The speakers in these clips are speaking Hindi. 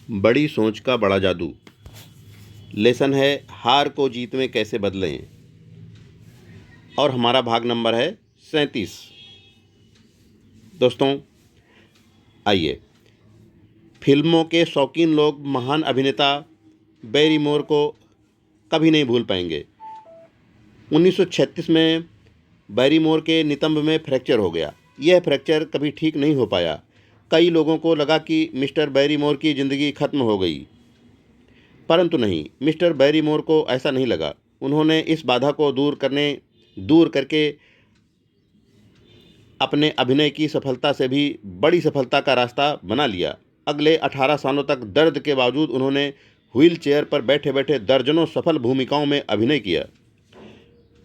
बड़ी सोच का बड़ा जादू। लेसन है हार को जीत में कैसे बदलें। और हमारा भाग नंबर है 37। दोस्तों आइए, फिल्मों के शौकीन लोग महान अभिनेता बैरीमोर को कभी नहीं भूल पाएंगे। 1936 में बैरीमोर के नितंब में फ्रैक्चर हो गया। यह फ्रैक्चर कभी ठीक नहीं हो पाया। कई लोगों को लगा कि मिस्टर बैरीमोर की ज़िंदगी खत्म हो गई, परंतु नहीं, मिस्टर बैरीमोर को ऐसा नहीं लगा। उन्होंने इस बाधा को दूर करके अपने अभिनय की सफलता से भी बड़ी सफलता का रास्ता बना लिया। अगले 18 सालों तक दर्द के बावजूद उन्होंने व्हील चेयर पर बैठे बैठे दर्जनों सफल भूमिकाओं में अभिनय किया।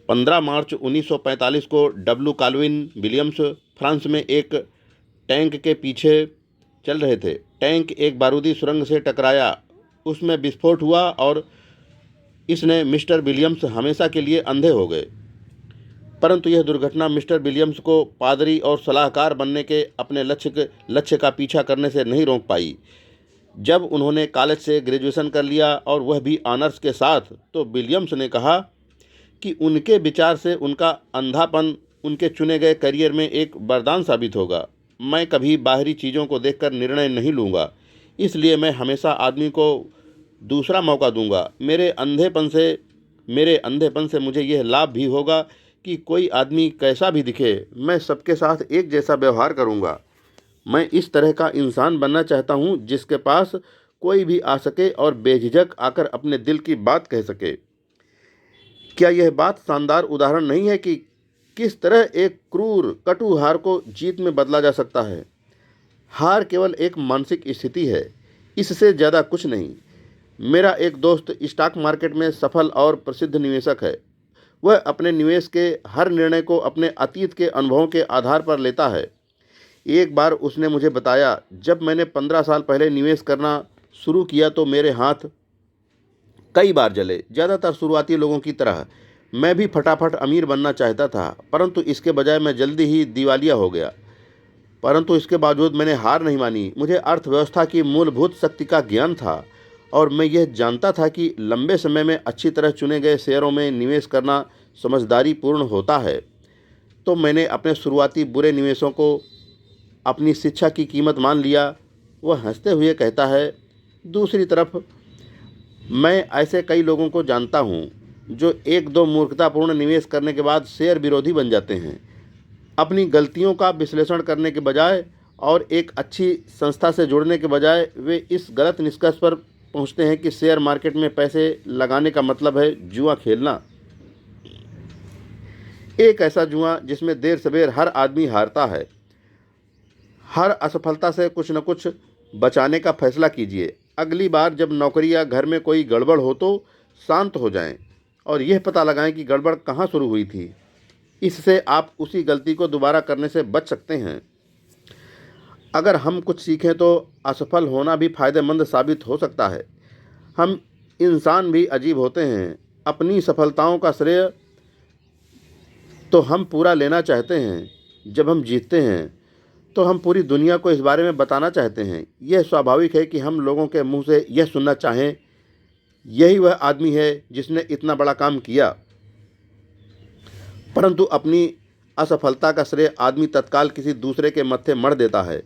15 मार्च 1945 को डब्ल्यू काल्विन विलियम्स फ्रांस में एक टैंक के पीछे चल रहे थे। टैंक एक बारूदी सुरंग से टकराया, उसमें विस्फोट हुआ और इसने मिस्टर विलियम्स हमेशा के लिए अंधे हो गए। परंतु यह दुर्घटना मिस्टर विलियम्स को पादरी और सलाहकार बनने के अपने लक्ष्य का पीछा करने से नहीं रोक पाई। जब उन्होंने कॉलेज से ग्रेजुएशन कर लिया और वह भी ऑनर्स के साथ, तो विलियम्स ने कहा कि उनके विचार से उनका अंधापन उनके चुने गए करियर में एक वरदान साबित होगा। मैं कभी बाहरी चीज़ों को देखकर निर्णय नहीं लूँगा, इसलिए मैं हमेशा आदमी को दूसरा मौका दूंगा। मेरे अंधेपन से मुझे यह लाभ भी होगा कि कोई आदमी कैसा भी दिखे, मैं सबके साथ एक जैसा व्यवहार करूंगा। मैं इस तरह का इंसान बनना चाहता हूं जिसके पास कोई भी आ सके और बेझिझक आकर अपने दिल की बात कह सके। क्या यह बात शानदार उदाहरण नहीं है कि किस तरह एक क्रूर कटु हार को जीत में बदला जा सकता है। हार केवल एक मानसिक स्थिति है, इससे ज़्यादा कुछ नहीं। मेरा एक दोस्त स्टॉक मार्केट में सफल और प्रसिद्ध निवेशक है। वह अपने निवेश के हर निर्णय को अपने अतीत के अनुभवों के आधार पर लेता है। एक बार उसने मुझे बताया, जब मैंने 15 साल पहले निवेश करना शुरू किया तो मेरे हाथ कई बार जले। ज़्यादातर शुरुआती लोगों की तरह मैं भी फटाफट अमीर बनना चाहता था, परंतु इसके बजाय मैं जल्दी ही दिवालिया हो गया। परंतु इसके बावजूद मैंने हार नहीं मानी। मुझे अर्थव्यवस्था की मूलभूत शक्ति का ज्ञान था और मैं यह जानता था कि लंबे समय में अच्छी तरह चुने गए शेयरों में निवेश करना समझदारी पूर्ण होता है। तो मैंने अपने शुरुआती बुरे निवेशों को अपनी शिक्षा की कीमत मान लिया। वह हंसते हुए कहता है, दूसरी तरफ मैं ऐसे कई लोगों को जानता हूँ जो एक दो मूर्खतापूर्ण निवेश करने के बाद शेयर विरोधी बन जाते हैं। अपनी गलतियों का विश्लेषण करने के बजाय और एक अच्छी संस्था से जुड़ने के बजाय वे इस गलत निष्कर्ष पर पहुंचते हैं कि शेयर मार्केट में पैसे लगाने का मतलब है जुआ खेलना। एक ऐसा जुआ जिसमें देर सवेर हर आदमी हारता है। हर असफलता से कुछ न कुछ बचाने का फैसला कीजिए। अगली बार जब नौकरी या घर में कोई गड़बड़ हो तो शांत हो जाएं और यह पता लगाएं कि गड़बड़ कहाँ शुरू हुई थी। इससे आप उसी गलती को दोबारा करने से बच सकते हैं। अगर हम कुछ सीखें तो असफल होना भी फायदेमंद साबित हो सकता है। हम इंसान भी अजीब होते हैं। अपनी सफलताओं का श्रेय तो हम पूरा लेना चाहते हैं। जब हम जीतते हैं तो हम पूरी दुनिया को इस बारे में बताना चाहते हैं। यह स्वाभाविक है कि हम लोगों के मुंह से यह सुनना चाहें, यही वह आदमी है जिसने इतना बड़ा काम किया। परंतु अपनी असफलता का श्रेय आदमी तत्काल किसी दूसरे के मत्थे मढ़ देता है।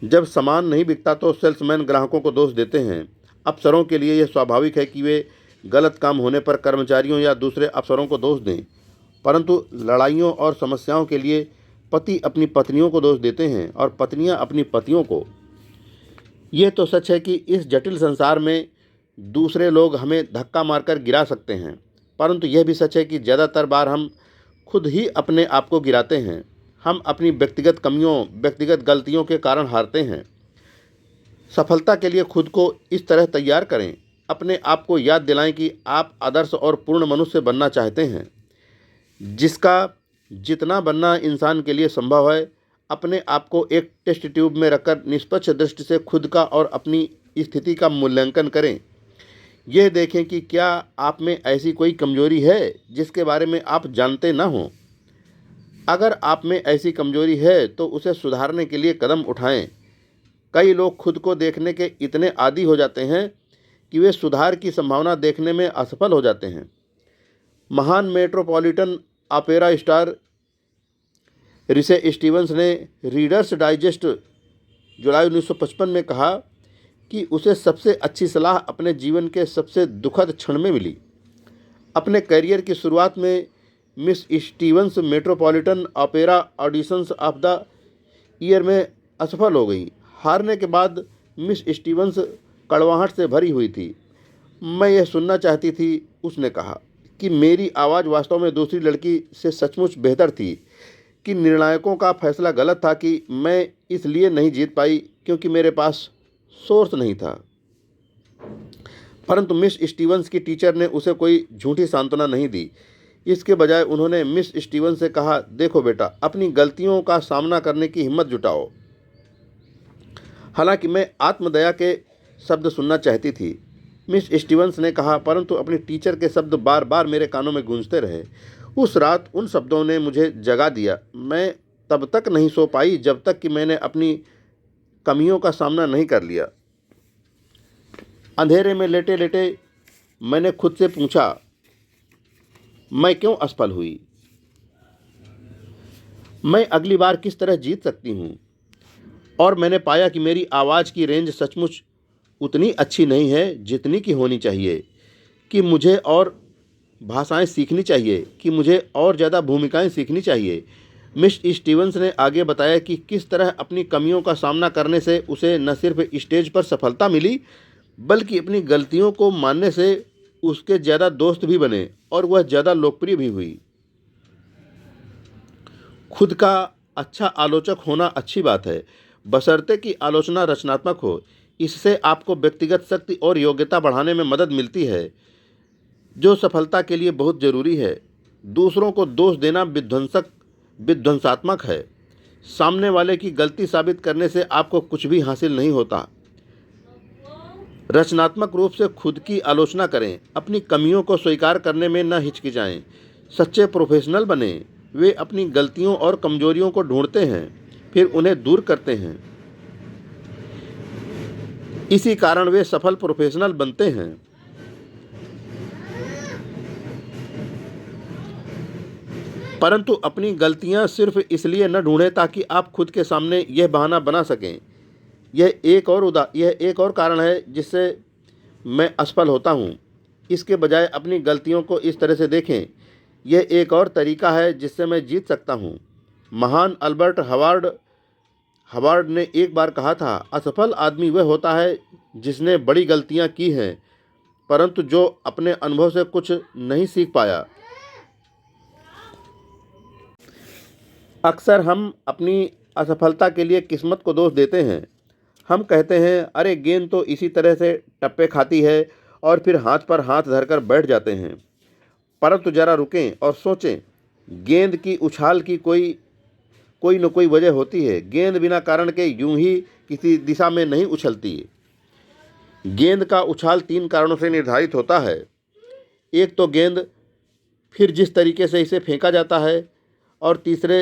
जब सामान नहीं बिकता तो सेल्समैन ग्राहकों को दोष देते हैं। अफसरों के लिए यह स्वाभाविक है कि वे गलत काम होने पर कर्मचारियों या दूसरे अफसरों को दोष दें, परंतु लड़ाइयों और समस्याओं के लिए पति अपनी पत्नियों को दोष देते हैं और पत्नियां अपनी पतियों को। यह तो सच है कि इस जटिल संसार में दूसरे लोग हमें धक्का मारकर गिरा सकते हैं, परंतु यह भी सच है कि ज़्यादातर बार हम खुद ही अपने आप को गिराते हैं। हम अपनी व्यक्तिगत कमियों, व्यक्तिगत गलतियों के कारण हारते हैं। सफलता के लिए खुद को इस तरह तैयार करें। अपने आप को याद दिलाएं कि आप आदर्श और पूर्ण मनुष्य बनना चाहते हैं, जिसका जितना बनना इंसान के लिए संभव है। अपने आप को एक टेस्ट ट्यूब में रखकर निष्पक्ष दृष्टि से खुद का और अपनी स्थिति का मूल्यांकन करें। यह देखें कि क्या आप में ऐसी कोई कमजोरी है जिसके बारे में आप जानते न हों। अगर आप में ऐसी कमजोरी है तो उसे सुधारने के लिए कदम उठाएं। कई लोग खुद को देखने के इतने आदी हो जाते हैं कि वे सुधार की संभावना देखने में असफल हो जाते हैं। महान metropolitan opera star Rise Stevens ने रीडर्स डाइजेस्ट जुलाई 1955 में कहा कि उसे सबसे अच्छी सलाह अपने जीवन के सबसे दुखद क्षण में मिली। अपने करियर की शुरुआत में Miss Stevens Metropolitan Opera auditions of the year में असफल हो गई। हारने के बाद मिस स्टीवंस कड़वाहट से भरी हुई थी। मैं यह सुनना चाहती थी, उसने कहा, कि मेरी आवाज़ वास्तव में दूसरी लड़की से सचमुच बेहतर थी, कि निर्णायकों का फैसला गलत था, कि मैं इसलिए नहीं जीत पाई क्योंकि मेरे पास सोर्स नहीं था। परंतु मिस स्टीवंस की टीचर ने उसे कोई झूठी सांत्वना नहीं दी। इसके बजाय उन्होंने मिस स्टीवंस से कहा, देखो बेटा, अपनी गलतियों का सामना करने की हिम्मत जुटाओ। हालांकि मैं आत्मदया के शब्द सुनना चाहती थी, मिस स्टीवंस ने कहा, परंतु अपनी टीचर के शब्द बार बार मेरे कानों में गूंजते रहे। उस रात उन शब्दों ने मुझे जगा दिया। मैं तब तक नहीं सो पाई जब तक कि मैंने अपनी कमियों का सामना नहीं कर लिया। अंधेरे में लेटे लेटे मैंने खुद से पूछा, मैं क्यों असफल हुई? मैं अगली बार किस तरह जीत सकती हूँ? और मैंने पाया कि मेरी आवाज़ की रेंज सचमुच उतनी अच्छी नहीं है जितनी की होनी चाहिए, कि मुझे और भाषाएं सीखनी चाहिए, कि मुझे और ज़्यादा भूमिकाएं सीखनी चाहिए। मिस स्टीवंस ने आगे बताया कि किस तरह अपनी कमियों का सामना करने से उसे न सिर्फ स्टेज पर सफलता मिली, बल्कि अपनी गलतियों को मानने से उसके ज़्यादा दोस्त भी बने और वह ज़्यादा लोकप्रिय भी हुई। खुद का अच्छा आलोचक होना अच्छी बात है, बशर्ते कि आलोचना रचनात्मक हो। इससे आपको व्यक्तिगत शक्ति और योग्यता बढ़ाने में मदद मिलती है, जो सफलता के लिए बहुत ज़रूरी है। दूसरों को दोष देना विध्वंसात्मक है। सामने वाले की गलती साबित करने से आपको कुछ भी हासिल नहीं होता। रचनात्मक रूप से खुद की आलोचना करें। अपनी कमियों को स्वीकार करने में न हिचकिचाएं। सच्चे प्रोफेशनल बने। वे अपनी गलतियों और कमजोरियों को ढूंढते हैं, फिर उन्हें दूर करते हैं। इसी कारण वे सफल प्रोफेशनल बनते हैं। परंतु अपनी गलतियां सिर्फ इसलिए न ढूंढें ताकि आप खुद के सामने यह बहाना बना सकें, यह एक और कारण है जिससे मैं असफल होता हूं। इसके बजाय अपनी गलतियों को इस तरह से देखें, यह एक और तरीका है जिससे मैं जीत सकता हूं। महान अल्बर्ट हवार्ड ने एक बार कहा था, असफल आदमी वह होता है जिसने बड़ी गलतियां की हैं, परंतु जो अपने अनुभव से कुछ नहीं सीख पाया। अक्सर हम अपनी असफलता के लिए किस्मत को दोष देते हैं। हम कहते हैं, अरे गेंद तो इसी तरह से टप्पे खाती है, और फिर हाथ पर हाथ धरकर बैठ जाते हैं। परंतु जरा रुकें और सोचें, गेंद की उछाल की कोई न कोई वजह होती है। गेंद बिना कारण के यूं ही किसी दिशा में नहीं उछलती। गेंद का उछाल 3 कारणों से निर्धारित होता है। एक तो गेंद, फिर जिस तरीके से इसे फेंका जाता है, और तीसरे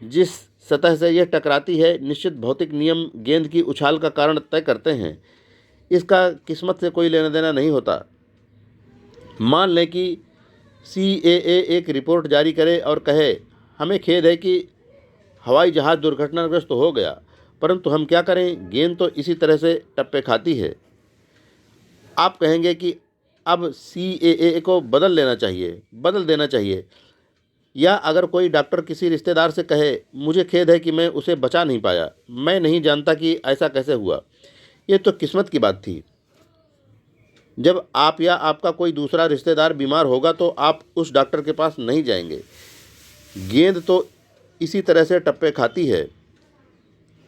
जिस सतह से यह टकराती है। निश्चित भौतिक नियम गेंद की उछाल का कारण तय करते हैं। इसका किस्मत से कोई लेना देना नहीं होता। मान लें कि CAA एक रिपोर्ट जारी करे और कहे, हमें खेद है कि हवाई जहाज़ दुर्घटनाग्रस्त हो गया, परंतु हम क्या करें, गेंद तो इसी तरह से टप्पे खाती है। आप कहेंगे कि अब CAA को बदल देना चाहिए। या अगर कोई डॉक्टर किसी रिश्तेदार से कहे, मुझे खेद है कि मैं उसे बचा नहीं पाया, मैं नहीं जानता कि ऐसा कैसे हुआ, ये तो किस्मत की बात थी। जब आप या आपका कोई दूसरा रिश्तेदार बीमार होगा तो आप उस डॉक्टर के पास नहीं जाएंगे। गेंद तो इसी तरह से टप्पे खाती है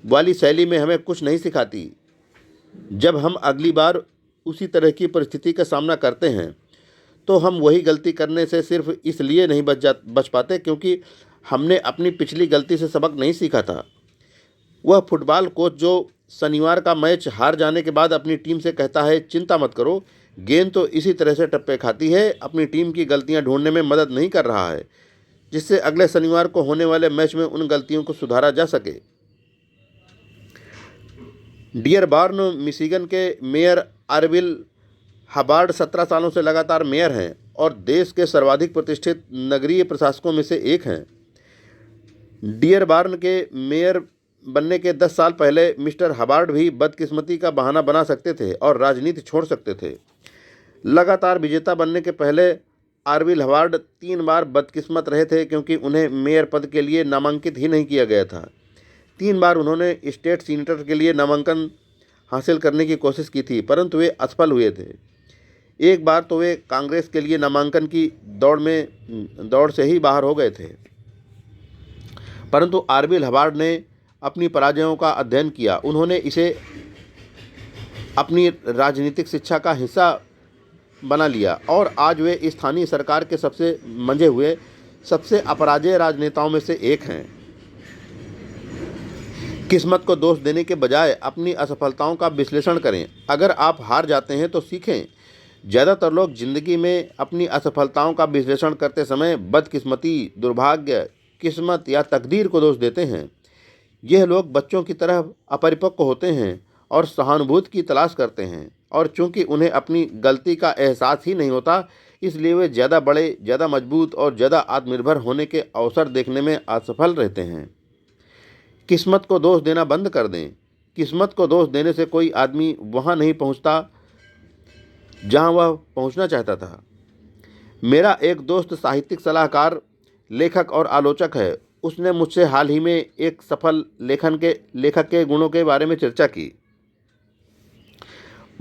वाली शैली में हमें कुछ नहीं सिखाती। जब हम अगली बार उसी तरह की परिस्थिति का सामना करते हैं तो हम वही गलती करने से सिर्फ इसलिए नहीं बच पाते क्योंकि हमने अपनी पिछली गलती से सबक नहीं सीखा था। वह फुटबॉल कोच जो शनिवार का मैच हार जाने के बाद अपनी टीम से कहता है, चिंता मत करो, गेंद तो इसी तरह से टप्पे खाती है, अपनी टीम की गलतियां ढूंढने में मदद नहीं कर रहा है, जिससे अगले शनिवार को होने वाले मैच में उन गलतियों को सुधारा जा सके। डियरबॉर्न मिशिगन के मेयर आरविल हबार्ड 17 सालों से लगातार मेयर हैं और देश के सर्वाधिक प्रतिष्ठित नगरीय प्रशासकों में से एक हैं। डियरबॉर्न के मेयर बनने के 10 साल पहले मिस्टर हबार्ड भी बदकिस्मती का बहाना बना सकते थे और राजनीति छोड़ सकते थे। लगातार विजेता बनने के पहले आरविल हबार्ड 3 बार बदकिस्मत रहे थे क्योंकि उन्हें मेयर पद के लिए नामांकित ही नहीं किया गया था। 3 बार उन्होंने स्टेट सीनेटर के लिए नामांकन हासिल करने की कोशिश की थी, परंतु वे असफल हुए थे। एक बार तो वे कांग्रेस के लिए नामांकन की दौड़ से ही बाहर हो गए थे। परंतु आरविल हबार्ड ने अपनी पराजयों का अध्ययन किया। उन्होंने इसे अपनी राजनीतिक शिक्षा का हिस्सा बना लिया और आज वे स्थानीय सरकार के सबसे मंझे हुए सबसे अपराजेय राजनेताओं में से एक हैं। किस्मत को दोष देने के बजाय अपनी असफलताओं का विश्लेषण करें। अगर आप हार जाते हैं तो सीखें। ज़्यादातर लोग जिंदगी में अपनी असफलताओं का विश्लेषण करते समय बदकिस्मती, दुर्भाग्य, किस्मत या तकदीर को दोष देते हैं। यह लोग बच्चों की तरह अपरिपक्व होते हैं और सहानुभूति की तलाश करते हैं, और चूंकि उन्हें अपनी गलती का एहसास ही नहीं होता, इसलिए वे ज़्यादा बड़े, ज़्यादा मजबूत और ज़्यादा आत्मनिर्भर होने के अवसर देखने में असफल रहते हैं। किस्मत को दोष देना बंद कर दें। किस्मत को दोष देने से कोई आदमी वहाँ नहीं पहुँचता जहाँ वह पहुँचना चाहता था। मेरा एक दोस्त साहित्यिक सलाहकार, लेखक और आलोचक है। उसने मुझसे हाल ही में एक सफल लेखक के गुणों के बारे में चर्चा की।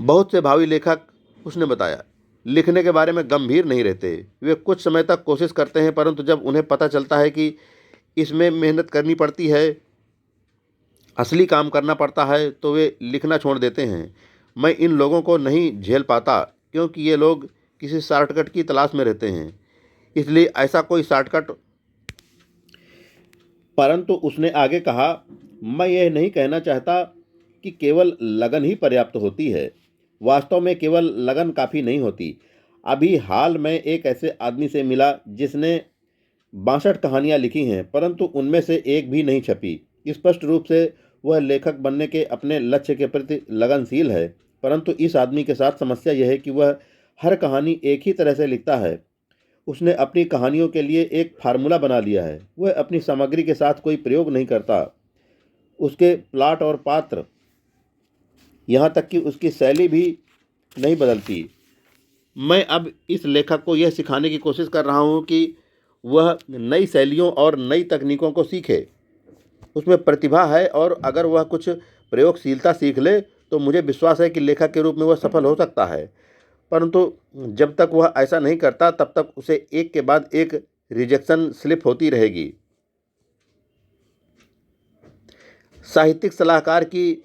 बहुत से भावी लेखक, उसने बताया, लिखने के बारे में गंभीर नहीं रहते। वे कुछ समय तक कोशिश करते हैं, परंतु जब उन्हें पता चलता है कि इसमें मेहनत करनी पड़ती है, असली काम करना पड़ता है, तो वे लिखना छोड़ देते हैं। मैं इन लोगों को नहीं झेल पाता क्योंकि ये लोग किसी शॉर्टकट की तलाश में रहते हैं। इसलिए ऐसा कोई शॉर्टकट। परंतु उसने आगे कहा, मैं यह नहीं कहना चाहता कि केवल लगन ही पर्याप्त होती है। वास्तव में केवल लगन काफ़ी नहीं होती। अभी हाल में एक ऐसे आदमी से मिला जिसने 62 कहानियाँ लिखी हैं, परंतु उनमें से एक भी नहीं छपी। स्पष्ट रूप से वह लेखक बनने के अपने लक्ष्य के प्रति लगनशील है, परंतु इस आदमी के साथ समस्या यह है कि वह हर कहानी एक ही तरह से लिखता है। उसने अपनी कहानियों के लिए एक फार्मूला बना लिया है। वह अपनी सामग्री के साथ कोई प्रयोग नहीं करता। उसके प्लॉट और पात्र, यहाँ तक कि उसकी शैली भी नहीं बदलती। मैं अब इस लेखक को यह सिखाने की कोशिश कर रहा हूँ कि वह नई शैलियों और नई तकनीकों को सीखे। उसमें प्रतिभा है और अगर वह कुछ प्रयोगशीलता सीख ले तो मुझे विश्वास है कि लेखक के रूप में वह सफल हो सकता है। परंतु जब तक वह ऐसा नहीं करता, तब तक उसे एक के बाद एक रिजेक्शन स्लिप होती रहेगी। साहित्यिक सलाहकार की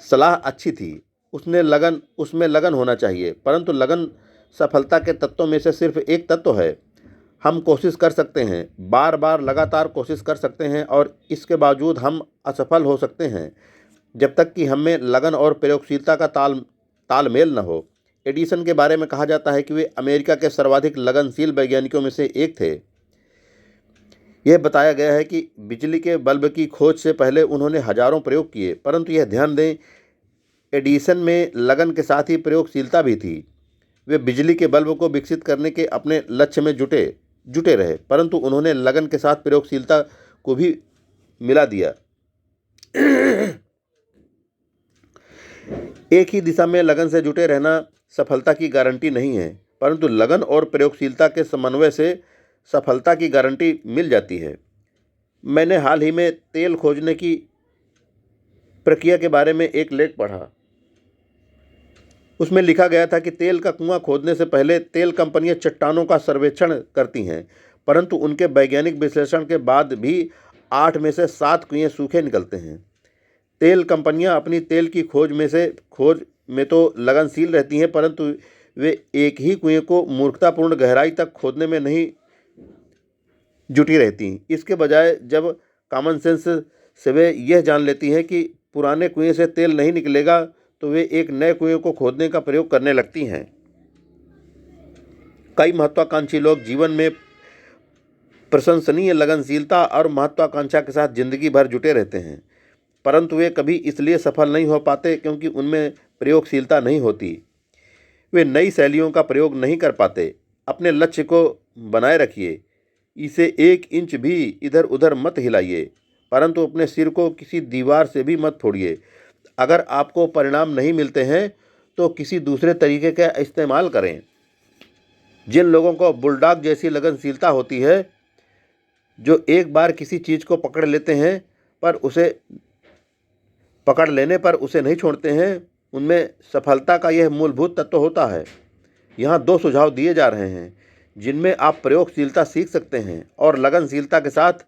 सलाह अच्छी थी। उसमें लगन होना चाहिए, परंतु लगन सफलता के तत्वों में से सिर्फ एक तत्व है। हम कोशिश कर सकते हैं, बार बार लगातार कोशिश कर सकते हैं, और इसके बावजूद हम असफल हो सकते हैं जब तक कि हमें लगन और प्रयोगशीलता का तालमेल न हो। एडिसन के बारे में कहा जाता है कि वे अमेरिका के सर्वाधिक लगनशील वैज्ञानिकों में से एक थे। यह बताया गया है कि बिजली के बल्ब की खोज से पहले उन्होंने हजारों प्रयोग किए, परंतु यह ध्यान दें, एडिसन में लगन के साथ ही प्रयोगशीलता भी थी। वे बिजली के बल्ब को विकसित करने के अपने लक्ष्य में जुटे रहे, परंतु उन्होंने लगन के साथ प्रयोगशीलता को भी मिला दिया। एक ही दिशा में लगन से जुटे रहना सफलता की गारंटी नहीं है, परंतु लगन और प्रयोगशीलता के समन्वय से सफलता की गारंटी मिल जाती है। मैंने हाल ही में तेल खोजने की प्रक्रिया के बारे में एक लेख पढ़ा। उसमें लिखा गया था कि तेल का कुआं खोदने से पहले तेल कंपनियां चट्टानों का सर्वेक्षण करती हैं, परंतु उनके वैज्ञानिक विश्लेषण के बाद भी 8 में से 7 कुएं सूखे निकलते हैं। तेल कंपनियां अपनी तेल की खोज में तो लगनशील रहती हैं, परंतु वे एक ही कुएं को मूर्खतापूर्ण गहराई तक खोदने में नहीं जुटी रहती। इसके बजाय जब कॉमन सेंस से वे यह जान लेती हैं कि पुराने कुएं से तेल नहीं निकलेगा, तो वे एक नए कुएं को खोदने का प्रयोग करने लगती हैं। कई महत्वाकांक्षी लोग जीवन में प्रशंसनीय लगनशीलता और महत्वाकांक्षा के साथ जिंदगी भर जुटे रहते हैं, परंतु वे कभी इसलिए सफल नहीं हो पाते क्योंकि उनमें प्रयोगशीलता नहीं होती। वे नई शैलियों का प्रयोग नहीं कर पाते। अपने लक्ष्य को बनाए रखिए, इसे 1 इंच भी इधर उधर मत हिलाइए, परंतु अपने सिर को किसी दीवार से भी मत फोड़िए। अगर आपको परिणाम नहीं मिलते हैं तो किसी दूसरे तरीके का इस्तेमाल करें। जिन लोगों को बुलडॉग जैसी लगनशीलता होती है, जो एक बार किसी चीज़ को पकड़ लेने पर उसे नहीं छोड़ते हैं, उनमें सफलता का यह मूलभूत तत्व होता है। यहाँ 2 सुझाव दिए जा रहे हैं जिनमें आप प्रयोगशीलता सीख सकते हैं और लगनशीलता के साथ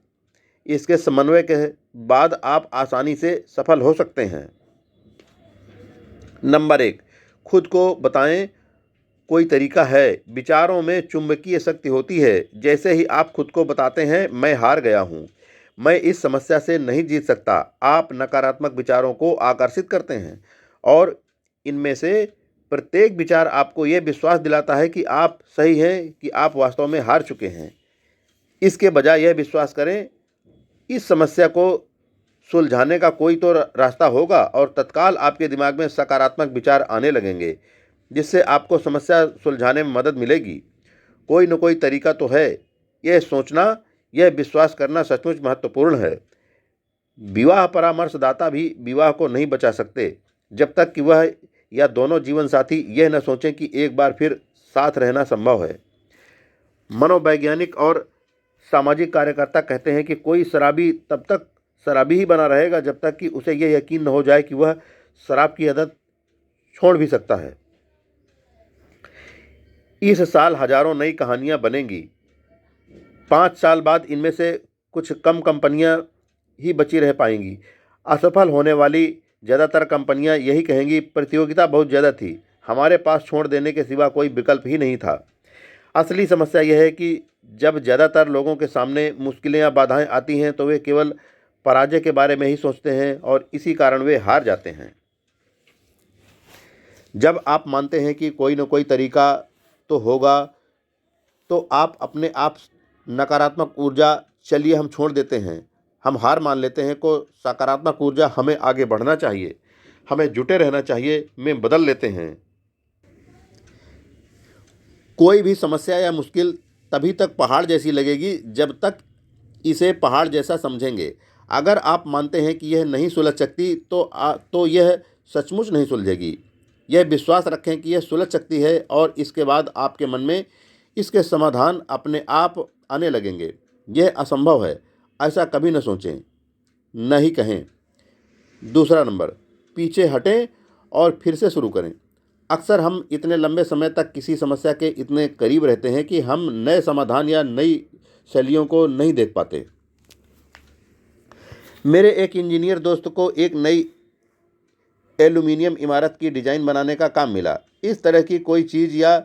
इसके समन्वय के बाद आप आसानी से सफल हो सकते हैं। नंबर 1, खुद को बताएं कोई तरीका है। विचारों में चुंबकीय शक्ति होती है। जैसे ही आप खुद को बताते हैं, मैं हार गया हूँ, मैं इस समस्या से नहीं जीत सकता, आप नकारात्मक विचारों को आकर्षित करते हैं और इनमें से प्रत्येक विचार आपको यह विश्वास दिलाता है कि आप सही हैं, कि आप वास्तव में हार चुके हैं। इसके बजाय यह विश्वास करें, इस समस्या को सुलझाने का कोई तो रास्ता होगा और तत्काल आपके दिमाग में सकारात्मक विचार आने लगेंगे, जिससे आपको समस्या सुलझाने में मदद मिलेगी। कोई न कोई तरीका तो है। यह सोचना, यह विश्वास करना सचमुच महत्वपूर्ण है। विवाह परामर्शदाता भी विवाह को नहीं बचा सकते जब तक कि वह या दोनों जीवन साथी यह न सोचें कि एक बार फिर साथ रहना संभव है। मनोवैज्ञानिक और सामाजिक कार्यकर्ता कहते हैं कि कोई शराबी तब तक शराबी ही बना रहेगा जब तक कि उसे यह यकीन न हो जाए कि वह शराब की आदत छोड़ भी सकता है। इस साल हजारों नई कहानियां बनेंगी। 5 साल बाद इनमें से कुछ कम कंपनियां ही बची रह पाएंगी। असफल होने वाली ज़्यादातर कंपनियां यही कहेंगी, प्रतियोगिता बहुत ज़्यादा थी, हमारे पास छोड़ देने के सिवा कोई विकल्प ही नहीं था। असली समस्या यह है कि जब ज़्यादातर लोगों के सामने मुश्किलें या बाधाएं आती हैं तो वे केवल पराजय के बारे में ही सोचते हैं और इसी कारण वे हार जाते हैं। जब आप मानते हैं कि कोई न कोई तरीका तो होगा, तो आप अपने आप नकारात्मक ऊर्जा चलिए हम छोड़ देते हैं, हम हार मान लेते हैं को सकारात्मक ऊर्जा हमें आगे बढ़ना चाहिए, हमें जुटे रहना चाहिए में बदल लेते हैं। कोई भी समस्या या मुश्किल तभी तक पहाड़ जैसी लगेगी जब तक इसे पहाड़ जैसा समझेंगे। अगर आप मानते हैं कि यह नहीं सुलझ सकती तो यह सचमुच नहीं सुलझेगी। यह विश्वास रखें कि यह सुलझ सकती है और इसके बाद आपके मन में इसके समाधान अपने आप आने लगेंगे। यह असंभव है, ऐसा कभी न सोचें, न ही कहें। दूसरा नंबर, पीछे हटें और फिर से शुरू करें। अक्सर हम इतने लंबे समय तक किसी समस्या के इतने करीब रहते हैं कि हम नए समाधान या नई शैलियों को नहीं देख पाते। मेरे एक इंजीनियर दोस्त को एक नई एल्यूमीनियम इमारत की डिज़ाइन बनाने का काम मिला। इस तरह की कोई चीज़ या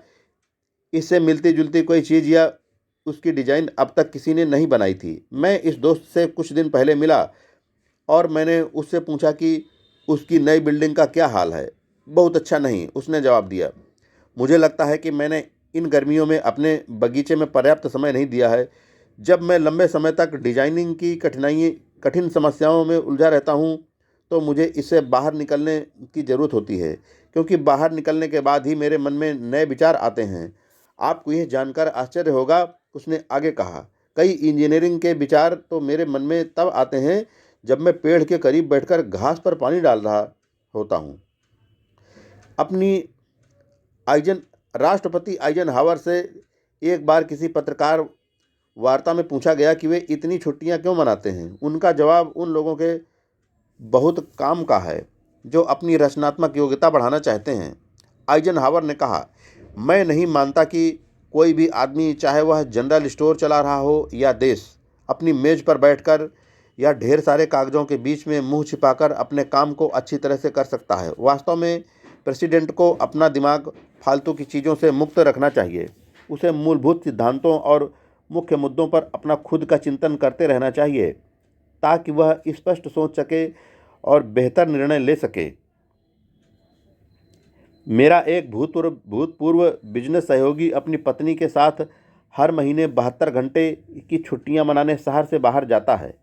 इससे मिलती जुलती कोई चीज़ या उसकी डिज़ाइन अब तक किसी ने नहीं बनाई थी। मैं इस दोस्त से कुछ दिन पहले मिला और मैंने उससे पूछा कि उसकी नई बिल्डिंग का क्या हाल है। बहुत अच्छा नहीं, उसने जवाब दिया। मुझे लगता है कि मैंने इन गर्मियों में अपने बगीचे में पर्याप्त समय नहीं दिया है। जब मैं लंबे समय तक डिजाइनिंग की कठिन समस्याओं में उलझा रहता हूँ तो मुझे इससे बाहर निकलने की ज़रूरत होती है, क्योंकि बाहर निकलने के बाद ही मेरे मन में नए विचार आते हैं। आपको यह जानकर आश्चर्य होगा, उसने आगे कहा, कई इंजीनियरिंग के विचार तो मेरे मन में तब आते हैं जब मैं पेड़ के करीब बैठकर घास पर पानी डाल रहा होता हूँ। अपनी राष्ट्रपति आइजनहावर से एक बार किसी पत्रकार वार्ता में पूछा गया कि वे इतनी छुट्टियां क्यों मनाते हैं। उनका जवाब उन लोगों के बहुत काम का है जो अपनी रचनात्मक योग्यता बढ़ाना चाहते हैं। आइजनहावर ने कहा, मैं नहीं मानता कि कोई भी आदमी, चाहे वह जनरल स्टोर चला रहा हो या देश, अपनी मेज पर बैठकर या ढेर सारे कागजों के बीच में मुंह छिपाकर अपने काम को अच्छी तरह से कर सकता है। वास्तव में प्रेसिडेंट को अपना दिमाग फालतू की चीज़ों से मुक्त रखना चाहिए। उसे मूलभूत सिद्धांतों और मुख्य मुद्दों पर अपना खुद का चिंतन करते रहना चाहिए ताकि वह स्पष्ट सोच सके और बेहतर निर्णय ले सके। मेरा एक भूतपूर्व बिजनेस सहयोगी अपनी पत्नी के साथ हर महीने 72 घंटे की छुट्टियां मनाने शहर से बाहर जाता है।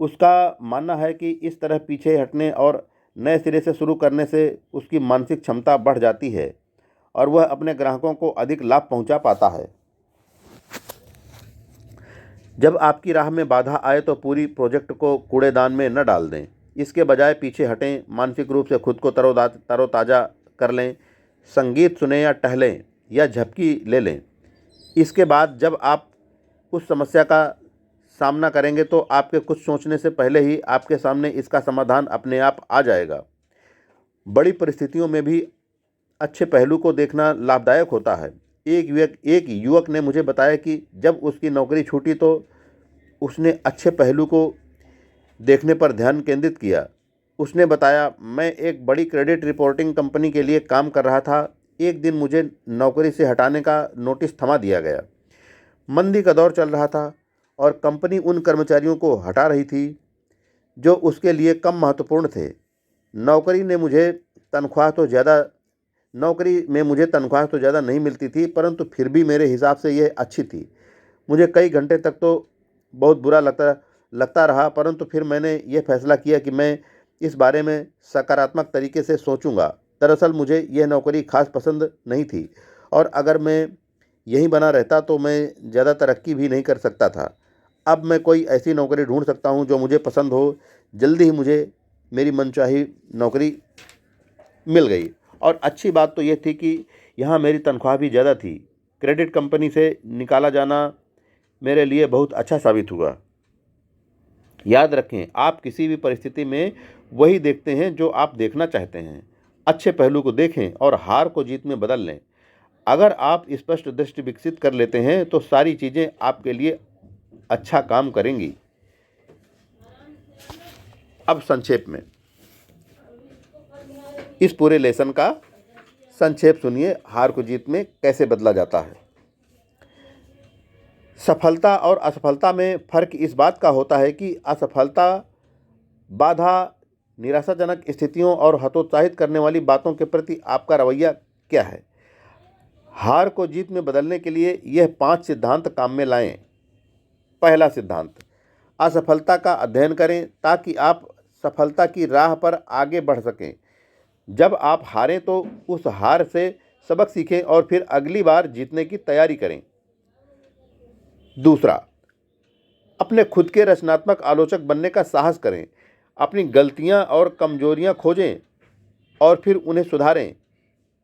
उसका मानना है कि इस तरह पीछे हटने और नए सिरे से शुरू करने से उसकी मानसिक क्षमता बढ़ जाती है और वह अपने ग्राहकों को अधिक लाभ पहुंचा पाता है। जब आपकी राह में बाधा आए तो पूरी प्रोजेक्ट को कूड़ेदान में न डाल दें। इसके बजाय पीछे हटें, मानसिक रूप से खुद को तरोताज़ा कर लें, संगीत सुनें या टहलें या झपकी ले लें। इसके बाद जब आप उस समस्या का सामना करेंगे तो आपके कुछ सोचने से पहले ही आपके सामने इसका समाधान अपने आप आ जाएगा। बड़ी परिस्थितियों में भी अच्छे पहलू को देखना लाभदायक होता है। एक युवक ने मुझे बताया कि जब उसकी नौकरी छूटी तो उसने अच्छे पहलू को देखने पर ध्यान केंद्रित किया। उसने बताया, मैं एक बड़ी क्रेडिट रिपोर्टिंग कंपनी के लिए काम कर रहा था। एक दिन मुझे नौकरी से हटाने का नोटिस थमा दिया गया। मंदी का दौर चल रहा था और कंपनी उन कर्मचारियों को हटा रही थी जो उसके लिए कम महत्वपूर्ण थे। नौकरी में मुझे तनख्वाह तो ज़्यादा नहीं मिलती थी, परंतु फिर भी मेरे हिसाब से यह अच्छी थी। मुझे कई घंटे तक तो बहुत बुरा लगता रहा, परंतु फिर मैंने यह फैसला किया कि मैं इस बारे में सकारात्मक तरीके से सोचूंगा। दरअसल मुझे यह नौकरी खास पसंद नहीं थी और अगर मैं यहीं बना रहता तो मैं ज़्यादा तरक्की भी नहीं कर सकता था। अब मैं कोई ऐसी नौकरी ढूंढ सकता हूं जो मुझे पसंद हो। जल्दी ही मुझे मेरी मनचाही नौकरी मिल गई और अच्छी बात तो यह थी कि यहाँ मेरी तनख्वाह भी ज़्यादा थी। क्रेडिट कंपनी से निकाला जाना मेरे लिए बहुत अच्छा साबित हुआ। याद रखें, आप किसी भी परिस्थिति में वही देखते हैं जो आप देखना चाहते हैं। अच्छे पहलू को देखें और हार को जीत में बदल लें। अगर आप स्पष्ट दृष्टि विकसित कर लेते हैं तो सारी चीज़ें आपके लिए अच्छा काम करेंगी। अब संक्षेप में इस पूरे लेसन का संक्षेप सुनिए, हार को जीत में कैसे बदला जाता है। सफलता और असफलता में फर्क इस बात का होता है कि असफलता बाधा, निराशाजनक स्थितियों और हतोत्साहित करने वाली बातों के प्रति आपका रवैया क्या है। हार को जीत में बदलने के लिए यह 5 सिद्धांत काम में लाएं। पहला सिद्धांत, असफलता का अध्ययन करें ताकि आप सफलता की राह पर आगे बढ़ सकें। जब आप हारें तो उस हार से सबक सीखें और फिर अगली बार जीतने की तैयारी करें। दूसरा, अपने खुद के रचनात्मक आलोचक बनने का साहस करें। अपनी गलतियां और कमजोरियां खोजें और फिर उन्हें सुधारें।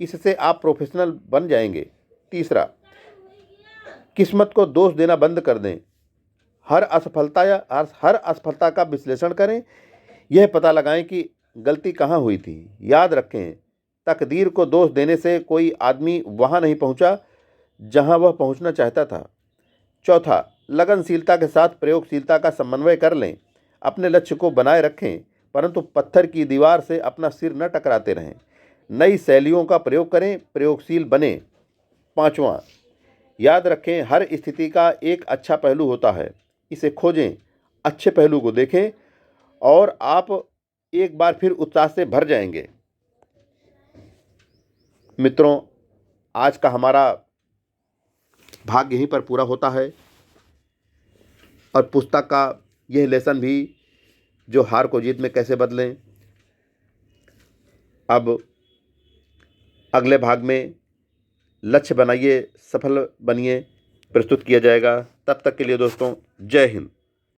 इससे आप प्रोफेशनल बन जाएंगे। तीसरा, किस्मत को दोष देना बंद कर दें। हर असफलता का विश्लेषण करें। यह पता लगाएं कि गलती कहाँ हुई थी। याद रखें, तकदीर को दोष देने से कोई आदमी वहाँ नहीं पहुँचा जहाँ वह पहुँचना चाहता था। चौथा, लगनशीलता के साथ प्रयोगशीलता का समन्वय कर लें। अपने लक्ष्य को बनाए रखें, परंतु पत्थर की दीवार से अपना सिर न टकराते रहें। नई शैलियों का प्रयोग करें, प्रयोगशील बने। पाँचवां, याद रखें, हर स्थिति का एक अच्छा पहलू होता है। इसे खोजें, अच्छे पहलू को देखें और आप एक बार फिर उत्साह से भर जाएंगे। मित्रों, आज का हमारा भाग यहीं पर पूरा होता है और पुस्तक का यह लेसन भी, जो हार को जीत में कैसे बदलें, अब अगले भाग में लक्ष्य बनाइए, सफल बनिए प्रस्तुत किया जाएगा। तब तक के लिए दोस्तों, जय हिंद।